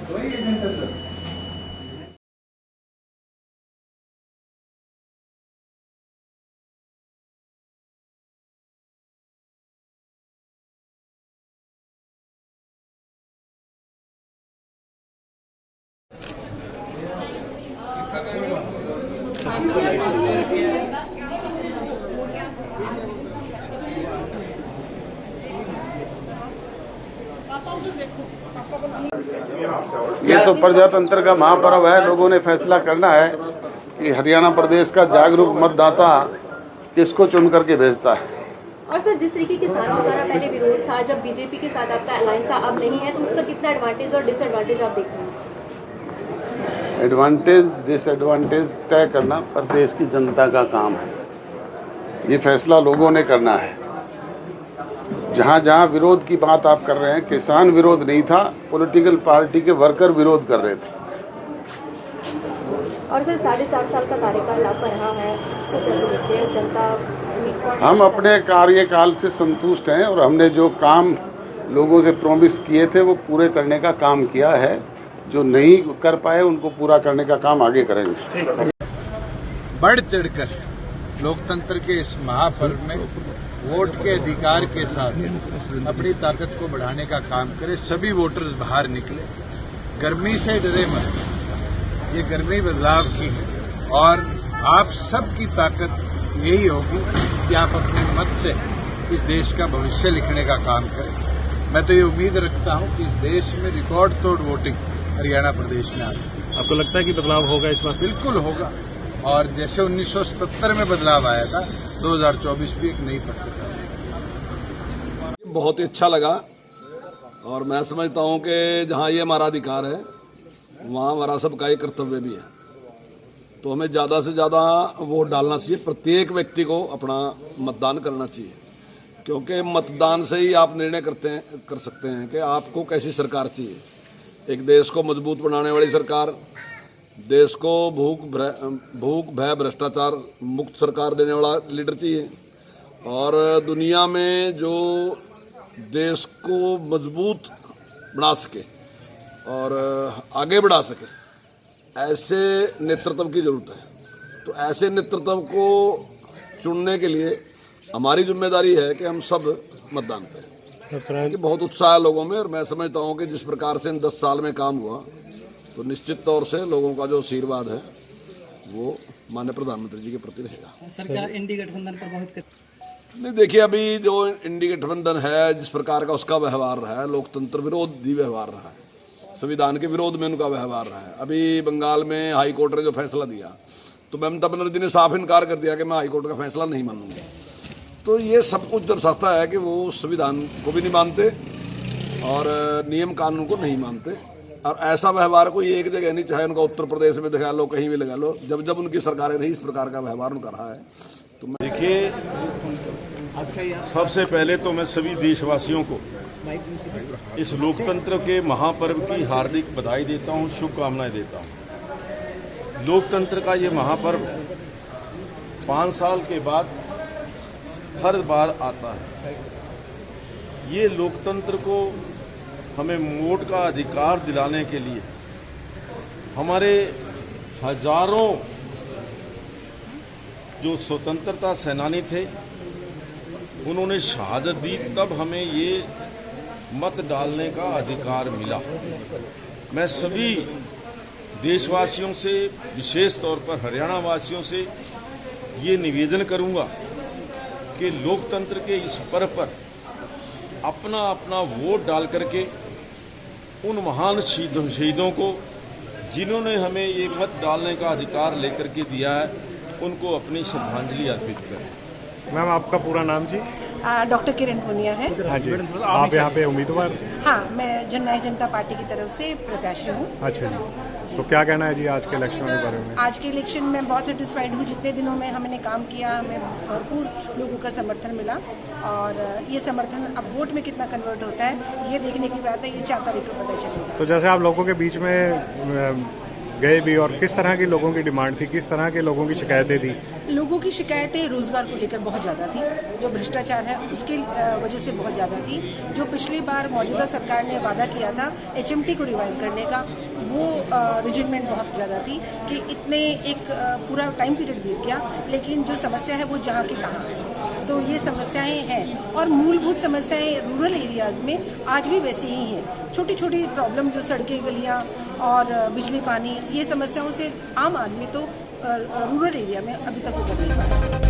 ये तो प्रजातंत्र का महापर्व है। लोगों ने फैसला करना है कि हरियाणा प्रदेश का जागरूक मतदाता किसको चुन करके भेजता है। और सर, जिस तरीके किसानों द्वारा पहले विरोध था, जब बीजेपी के साथ आपका अलायंस था, अब नहीं है, तो उसका कितना एडवांटेज और डिसएडवांटेज आप देखते हैं? एडवांटेज डिसएडवांटेज तय करना प्रदेश की जनता का काम है। ये फैसला लोगों ने करना है। जहां जहां विरोध की बात आप कर रहे हैं, किसान विरोध नहीं था, पॉलिटिकल पार्टी के वर्कर विरोध कर रहे थे। और सर, 7.5 साल का कार्यकाल आपका रहा है, तो कैसे देखते हैं जनता? हम अपने कार्यकाल से संतुष्ट हैं और हमने जो काम लोगों से प्रॉमिस किए थे वो पूरे करने का काम किया है। जो नहीं कर पाए उनको पूरा करने का काम आगे करेंगे। बढ़ चढ़कर लोकतंत्र के इस महापर्व में वोट के अधिकार के साथ अपनी ताकत को बढ़ाने का काम करें। सभी वोटर्स बाहर निकले, गर्मी से डरे मत। ये गर्मी बदलाव की है और आप सबकी ताकत यही होगी कि आप अपने मत से इस देश का भविष्य लिखने का काम करें। मैं तो ये उम्मीद रखता हूं कि इस देश में रिकॉर्ड तोड़ वोटिंग हरियाणा प्रदेश में आ रही। आपको लगता है कि बदलाव होगा इस बार? बिल्कुल होगा। और जैसे 1977 में बदलाव आया था, 2024 भी एक नई पटकथा है। बहुत ही अच्छा लगा और मैं समझता हूं कि जहां ये हमारा अधिकार है वहां हमारा सबका एक कर्तव्य भी है। तो हमें ज़्यादा से ज़्यादा वोट डालना चाहिए। प्रत्येक व्यक्ति को अपना मतदान करना चाहिए, क्योंकि मतदान से ही आप निर्णय कर सकते हैं कि आपको कैसी सरकार चाहिए। एक देश को मजबूत बनाने वाली सरकार, देश को भूख भय भ्रष्टाचार मुक्त सरकार देने वाला लीडर चाहिए, और दुनिया में जो देश को मजबूत बना सके और आगे बढ़ा सके, ऐसे नेतृत्व की ज़रूरत है। तो ऐसे नेतृत्व को चुनने के लिए हमारी जिम्मेदारी है कि हम सब मतदान करें। कि बहुत उत्साह है लोगों में, और मैं समझता हूँ कि जिस प्रकार से इन 10 साल में काम हुआ, तो निश्चित तौर से लोगों का जो आशीर्वाद है वो माननीय प्रधानमंत्री जी के प्रति रहेगा। सरकार इंडी गठबंधन प्रभावित कर नहीं, देखिए अभी जो इंडी गठबंधन है, जिस प्रकार का उसका व्यवहार रहा है, लोकतंत्र विरोधी व्यवहार रहा है, संविधान के विरोध में उनका व्यवहार रहा है। अभी बंगाल में हाई कोर्ट ने जो फैसला दिया, तो ममता बनर्जी ने साफ इनकार कर दिया कि मैं हाई कोर्ट का फैसला नहीं मानूंगा। तो ये सब कुछ दर्शाता है कि वो संविधान को भी नहीं मानते और नियम कानून को नहीं मानते। और ऐसा व्यवहार कोई एक जगह नहीं, चाहे उनका उत्तर प्रदेश में दिखा लो, कहीं भी लगा लो, जब जब उनकी सरकारें रही इस प्रकार का व्यवहार उनका रहा है। तो देखिए, सबसे पहले तो मैं सभी देशवासियों को इस लोकतंत्र के महापर्व की हार्दिक बधाई देता हूं, शुभकामनाएं देता हूं। लोकतंत्र का ये महापर्व 5 साल के बाद हर बार आता है। ये लोकतंत्र को हमें वोट का अधिकार दिलाने के लिए हमारे हजारों जो स्वतंत्रता सेनानी थे, उन्होंने शहादत दी, तब हमें ये मत डालने का अधिकार मिला। मैं सभी देशवासियों से, विशेष तौर पर हरियाणा वासियों से ये निवेदन करूंगा कि लोकतंत्र के इस पर्व पर अपना अपना वोट डाल करके उन महान शहीदों को, जिन्होंने हमें ये मत डालने का अधिकार लेकर के दिया है, उनको अपनी श्रद्धांजलि अर्पित करें। मैम, आपका पूरा नाम जी? डॉक्टर किरण पुनिया है। हाँ जी, आप यहाँ पे उम्मीदवार? हाँ, मैं जननायक जनता पार्टी की तरफ से प्रत्याशी हूँ। अच्छा जी, तो क्या कहना है जी आज के इलेक्शन के बारे में? आज के इलेक्शन में बहुत सेटिस्फाइड हूँ। जितने दिनों में हमने काम किया, हमें भरपूर लोगों का समर्थन मिला, और ये समर्थन अब वोट में कितना कन्वर्ट होता है ये देखने की बात है। ये 4 तारीख को पता चलेगा। तो जैसे आप लोगों के बीच में गए भी, और किस तरह की लोगों की डिमांड थी, किस तरह के लोगों की शिकायतें थी? लोगों की शिकायतें रोजगार को लेकर बहुत ज़्यादा थी, जो भ्रष्टाचार है उसके वजह से बहुत ज़्यादा थी। जो पिछली बार मौजूदा सरकार ने वादा किया था HMT को रिवाइव करने का, वो रिजमेंट बहुत ज़्यादा थी कि इतने एक पूरा टाइम पीरियड बीत गया, लेकिन जो समस्या है वो जहाँ की तहाँ है। तो ये समस्याएं हैं और मूलभूत समस्याएं रूरल एरियाज़ में आज भी वैसी ही हैं। छोटी छोटी प्रॉब्लम जो सड़कें, गलियाँ और बिजली पानी, ये समस्याओं से आम आदमी तो रूरल एरिया में अभी तक उतर नहीं पाया।